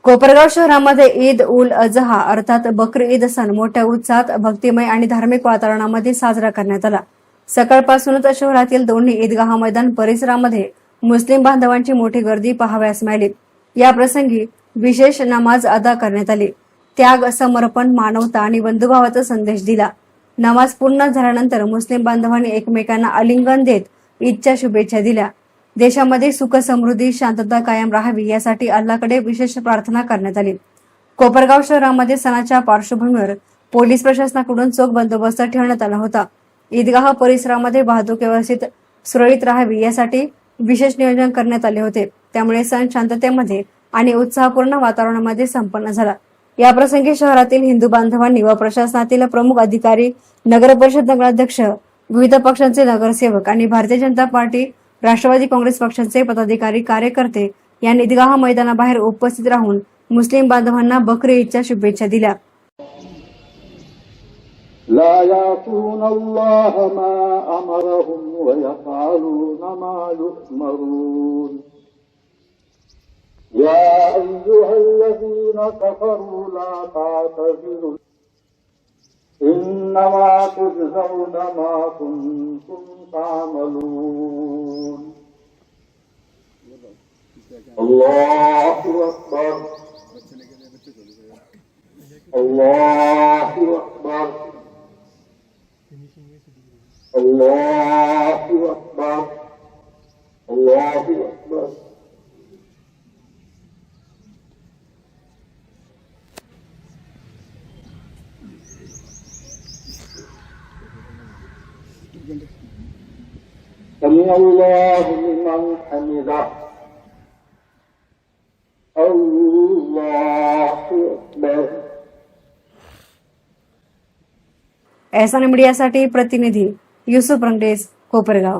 कोपरगाव शहरामध्ये ईद उल अजहा अर्थात बकरी ईद सण मोठ्या उत्साहात भक्तिमय आणि धार्मिक वातावरणामध्ये साजरा करण्यात आला। सकाळपासूनच शहरातील दोन्ही ईदगाह मैदान परिसरामध्ये मुस्लिम बांधवांची मोठी गर्दी पाहावयास मिळाली। या प्रसंगी विशेष नमाज अदा करण्यात आली। त्याग, समर्पण, मानवता आणि बंधुभावाचा संदेश दिला। नमाज पूर्ण झाल्यानंतर मुस्लिम बांधवांनी एकमेकांना आलिंगन देत ईदच्या शुभेच्छा दिल्या। देशामध्ये सुख, समृद्धी, शांतता कायम राहावी यासाठी अल्लाहकडे विशेष प्रार्थना करण्यात आली। कोपरगाव शहरामध्ये सणाच्या पार्श्वभूमीवर पोलीस प्रशासनाकडून चोख बंदोबस्त ठेवण्यात आला होता। ईदगाह परिसरामध्ये वाहतूक व्यवस्थित सुरळीत राहावी यासाठी विशेष नियोजन करण्यात आले होते। त्यामुळे सण शांततेमध्ये आणि उत्साहपूर्ण वातावरणामध्ये संपन्न झाला। या प्रसंगी शहरातील हिंदू बांधवांनी व प्रशासनातील प्रमुख अधिकारी, नगर परिषद नगराध्यक्ष, विविध पक्षांचे नगरसेवक आणि भारतीय जनता पार्टी, राष्ट्रवादी काँग्रेस पक्षांचे पदाधिकारी, कार्यकर्ते यांनी ईदगाह मैदानाबाहेर उपस्थित राहून मुस्लिम बांधवांना बकरी ईदच्या शुभेच्छा दिल्या। لا يعصون الله ما أمرهم ويفعلون ما يؤمرون يا أيها الذين كفروا لا تعتذروا إنما تجزون ما كنتم تعملون الله أكبر الله أكبر الله أكبر الله أكبر سمع الله لمن حمده الله أكبر। एहसान मीडियासाठी प्रतिनिधी युसुफ रंगडेस, कोपरगाव।